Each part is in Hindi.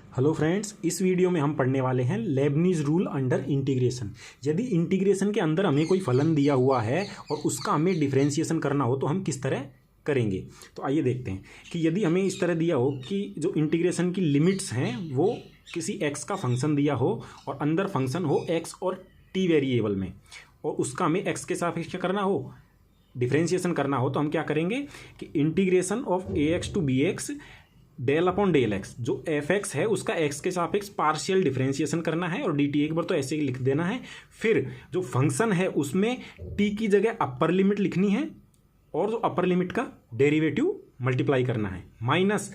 हेलो फ्रेंड्स, इस वीडियो में हम पढ़ने वाले हैं लेबनीज रूल अंडर इंटीग्रेशन। यदि इंटीग्रेशन के अंदर हमें कोई फलन दिया हुआ है और उसका हमें डिफरेंशिएशन करना हो तो हम किस तरह करेंगे। तो आइए देखते हैं कि यदि हमें इस तरह दिया हो कि जो इंटीग्रेशन की लिमिट्स हैं वो किसी एक्स का फंक्शन दिया हो और अंदर फंक्शन हो एक्स और टी वेरिएबल में, और उसका हमें एक्स के सापेक्ष करना हो, डिफरेंशिएशन करना हो, तो हम क्या करेंगे कि integration of A X to B X del upon del X, जो एफ एक्स है उसका एक्स के सापेक्ष पार्शियल डिफरेंशिएशन करना है और डी टी एक बार तो ऐसे ही लिख देना है। फिर जो फंक्शन है उसमें टी की जगह अपर लिमिट लिखनी है और जो अपर लिमिट का डेरिवेटिव मल्टीप्लाई करना है, माइनस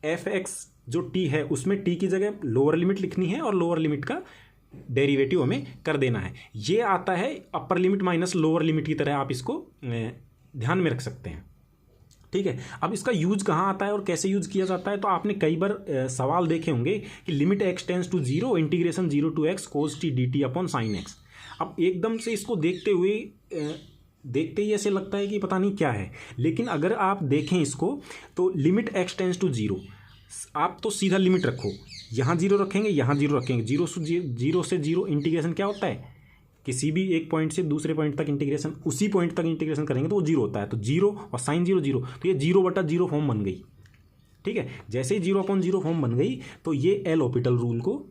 एफ एक्स जो टी है उसमें टी की जगह लोअर लिमिट लिखनी है और लोअर लिमिट का डेरिवेटिव हमें कर देना है। ये आता है upper limit minus lower limit की तरह, आप इसको ध्यान में रख सकते हैं। ठीक है, अब इसका यूज कहाँ आता है और कैसे यूज किया जाता है, तो आपने कई बार सवाल देखे होंगे कि limit x tends to zero integration zero to X cos T D T upon sine X. अब एकदम से इसको देखते हुए देखते ही ऐसे लगता है कि पता नहीं क्या है, लेकिन अगर आप देखें इसको तो limit x tends to zero, आप तो सीधा लिमिट रखो, यहाँ जीरो रखेंगे यहाँ जीरो रखेंगे, जीरो से जीरो इंटीग्रेशन क्या होता है, किसी भी एक पॉइंट से दूसरे पॉइंट तक इंटीग्रेशन, उसी पॉइंट तक इंटीग्रेशन करेंगे तो वो जीरो होता है। तो जीरो और साइन जीरो जीरो, तो ये जीरो बटा जीरो फॉर्म बन गई। ठीक है, जैसे ही जीरो अपॉन जीरो फॉर्म बन गई तो ये एल ऑपिटल रूल को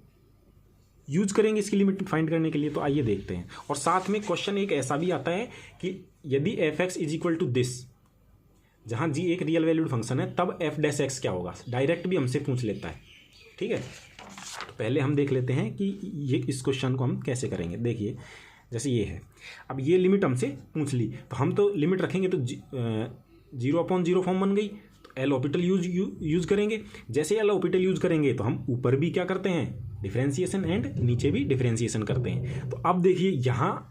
यूज करेंगे इसकी लिमिट फाइंड करने के लिए। तो आइए देखते हैं। और साथ में क्वेश्चन एक ऐसा भी आता है कि यदि F X is equal to this, जहाँ जी एक रियल वैल्यूड फंक्शन है, तब एफ डैश एक्स क्या होगा, डायरेक्ट भी हमसे पूछ लेता है। ठीक है, तो पहले हम देख लेते हैं कि ये इस क्वेश्चन को हम कैसे करेंगे। देखिए, जैसे ये है, अब ये लिमिट हमसे पूछ ली तो हम तो लिमिट रखेंगे तो जीरो अपॉन जीरो फॉर्म बन गई, तो एल ऑपिटल यूज करेंगे। जैसे एल ऑपिटल यूज करेंगे तो हम ऊपर भी क्या करते हैं, डिफरेंशिएशन, एंड नीचे भी डिफरेंशिएशन करते हैं। तो अब देखिए, यहाँ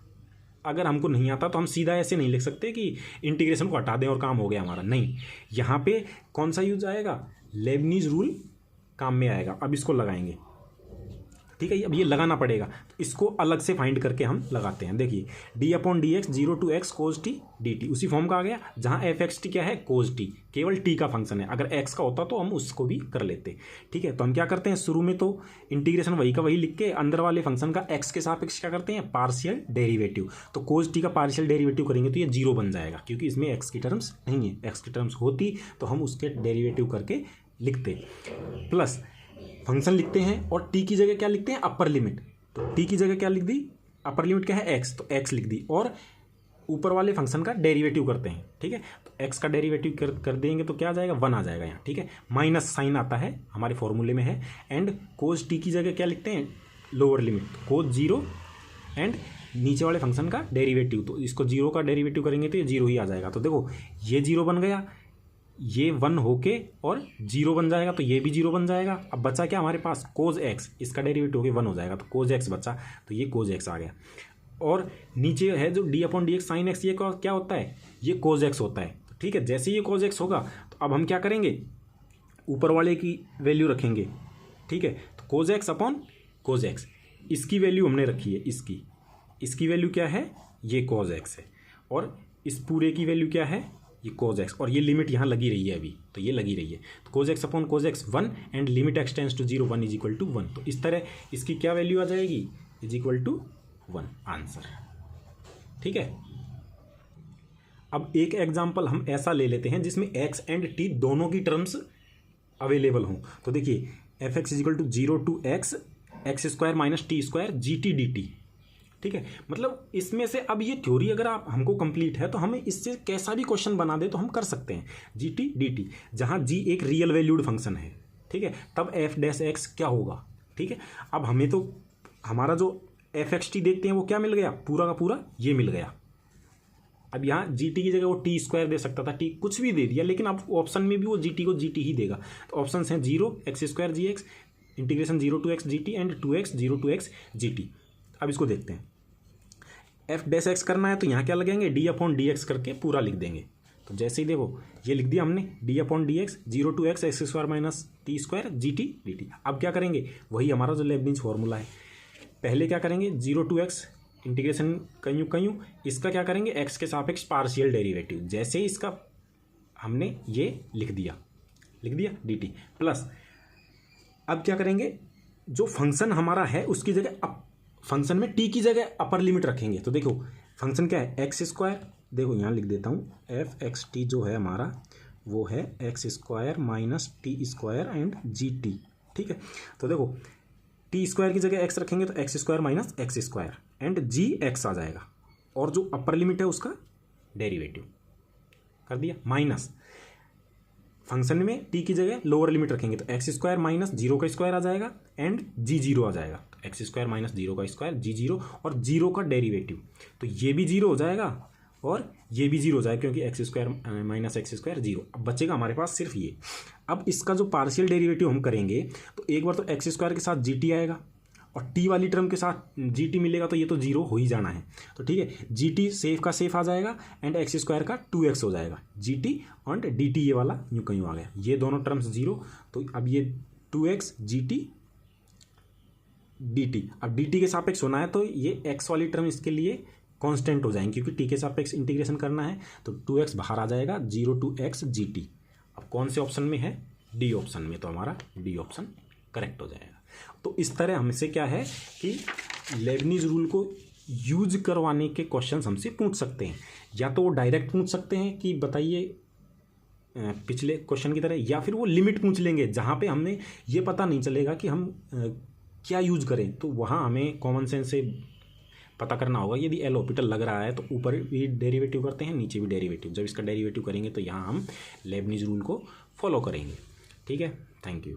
अगर हमको नहीं आता तो हम सीधा ऐसे नहीं लिख सकते कि इंटीग्रेशन को हटा दें और काम हो गया हमारा, नहीं। यहाँ पे कौन सा यूज आएगा, लेबनीज रूल काम में आएगा। अब इसको लगाएंगे। ठीक है, अब ये लगाना पड़ेगा, तो इसको अलग से फाइंड करके हम लगाते हैं। देखिए, D upon D X zero to X cos T D T, उसी फॉर्म का आ गया, जहाँ एफ एक्स टी क्या है, कोज टी, केवल टी का फंक्शन है। अगर एक्स का होता तो हम उसको भी कर लेते। ठीक है, तो हम क्या करते हैं, शुरू में तो इंटीग्रेशन वही का वही लिख के अंदर वाले फंक्शन का एक्स के सापेक्ष क्या करते हैं, पार्शियल डेरिवेटिव। तो कोज टी का पार्शियल डेरिवेटिव करेंगे तो ये जीरो बन जाएगा, क्योंकि इसमें एक्स की टर्म्स नहीं है। एक्स की टर्म्स होती तो हम उसके डेरिवेटिव करके लिखते, प्लस फंक्शन लिखते हैं और टी की जगह क्या लिखते हैं, अपर लिमिट। तो टी की जगह क्या लिख दी, अपर लिमिट क्या है, एक्स, तो एक्स लिख दी, और ऊपर वाले फंक्शन का डेरिवेटिव करते हैं। ठीक है, तो एक्स का डेरिवेटिव कर देंगे तो क्या आ जाएगा, वन आ जाएगा यहाँ। ठीक है, माइनस साइन आता है, हमारे फॉर्मूले में है, एंड कोज टी की जगह क्या लिखते हैं, lower limit, cos zero, and नीचे वाले फंक्शन का डेरिवेटिव। तो इसको जीरो का डेरिवेटिव करेंगे तो ये जीरो ही आ जाएगा। तो देखो, ये जीरो बन गया, ये वन होके और जीरो बन जाएगा, तो ये भी जीरो बन जाएगा। अब बचा क्या हमारे पास, कोज एक्स, इसका डेरिवेटिव होके वन हो जाएगा, तो कोज एक्स बचा, तो ये कोज एक्स आ गया। और नीचे है जो D upon D x sine x, ये क्या होता है, ये कोज एक्स होता है। तो ठीक है, जैसे ये कोज एक्स होगा तो अब हम क्या करेंगे, ऊपर वाले की वैल्यू रखेंगे। ठीक है, तो cos x upon cos x, इसकी वैल्यू हमने रखी है, इसकी वैल्यू क्या है, ये कोज एक्स है, और इस पूरे की वैल्यू क्या है, ये कोज एक्स, और ये लिमिट यहाँ लगी रही है अभी, तो ये लगी रही है। तो cos x upon cos x one, and limit x tends to zero one is equal to one. तो इस तरह इसकी क्या वैल्यू आ जाएगी, is equal to one, answer. ठीक है, अब एक एग्जाम्पल हम ऐसा ले लेते हैं जिसमें एक्स एंड टी दोनों की टर्म्स अवेलेबल हों। तो देखिए, F X is equal to zero to X X square minus T square G T D T. ठीक है, मतलब इसमें से अब ये थ्योरी अगर आप हमको कंप्लीट है तो हमें इससे कैसा भी क्वेश्चन बना दे तो हम कर सकते हैं। जी टी डी टी, जहाँ जी एक रियल वैल्यूड फंक्शन है, ठीक है, तब एफ डैश एक्स क्या होगा। ठीक है, अब हमें तो हमारा जो एफ एक्स टी देखते हैं वो क्या मिल गया, पूरा का पूरा ये मिल गया। अब यहाँ जी टी की जगह वो टी स्क्वायर दे सकता था, टी कुछ भी दे दिया, लेकिन अब ऑप्शन में भी वो जी टी को जी टी ही देगा। तो ऑप्शन हैं zero, X square G X, integration zero to X G T, and two X zero to X G T. अब इसको देखते हैं, एफ डैश एक्स करना है तो यहाँ क्या लगेंगे, डी अपॉन डी एक्स करके पूरा लिख देंगे। तो जैसे ही देखो, ये लिख दिया हमने, D upon D X zero to X X square minus T square G T D T. अब क्या करेंगे, वही हमारा जो लेबनीज फॉर्मूला है, पहले क्या करेंगे, जीरो टू एक्स इंटीग्रेशन कयूँ, इसका क्या करेंगे, एक्स के सापेक्ष पार्शियल डेरिवेटिव। जैसे ही इसका हमने ये लिख दिया डी टी, प्लस अब क्या करेंगे, जो फंक्शन हमारा है उसकी जगह फंक्शन में टी की जगह अपर लिमिट रखेंगे। तो देखो फंक्शन क्या है, एक्स स्क्वायर, देखो यहाँ लिख देता हूँ, एफ एक्स टी जो है हमारा वो है x square minus T square and G T. ठीक है, तो देखो टी स्क्वायर की जगह एक्स रखेंगे तो x square minus x square and g x आ जाएगा, और जो अपर लिमिट है उसका डेरिवेटिव कर दिया, माइनस फंक्शन में टी की जगह लोअर लिमिट रखेंगे तो एक्स स्क्वायर माइनस जीरो का स्क्वायर आ जाएगा एंड जी जीरो आ जाएगा। तो एक्स स्क्वायर माइनस जीरो का स्क्वायर जी जीरो, और जीरो का डेरिवेटिव तो ये भी जीरो हो जाएगा और ये भी जीरो हो जाएगा, क्योंकि x square minus x square zero. अब बचेगा हमारे पास सिर्फ ये। अब इसका जो पार्शियल डेरिवेटिव हम करेंगे तो एक बार तो एक्स स्क्वायर के साथ जी टी आएगा और टी वाली टर्म के साथ जी टी मिलेगा, तो ये तो जीरो हो ही जाना है। तो ठीक है, जी टी सेफ का सेफ आ जाएगा एंड एक्स स्क्वायर का 2x हो जाएगा, जी टी एंड डी टी ये वाला यूँ कहीं आ गया, ये दोनों टर्म्स जीरो। तो अब ये 2x जी टी डी टी, अब डी टी के सापेक्ष होना है तो ये एक्स वाली टर्म इसके लिए कांस्टेंट हो जाएंगे, क्योंकि टी के सापेक्ष इंटीग्रेशन करना है। तो 2x बाहर आ जाएगा, 0 to x जी टी। अब कौन से ऑप्शन में है, डी ऑप्शन में, तो हमारा डी ऑप्शन करेक्ट हो जाएगा। तो इस तरह हमसे क्या है कि लेबनीज रूल को यूज करवाने के क्वेश्चंस हमसे पूछ सकते हैं, या तो वो डायरेक्ट पूछ सकते हैं कि बताइए पिछले क्वेश्चन की तरह, या फिर वो लिमिट पूछ लेंगे जहाँ पे हमने ये पता नहीं चलेगा कि हम क्या यूज करें। तो वहाँ हमें कॉमन सेंस से पता करना होगा। यदि एल ऑर्बिटल लग रहा है तो ऊपर भी डेरिवेटिव करते हैं, नीचे भी डेरिवेटिव। जब इसका डेरिवेटिव करेंगे तो यहाँ हम लेबनीज रूल को फॉलो करेंगे। ठीक है, थैंक यू।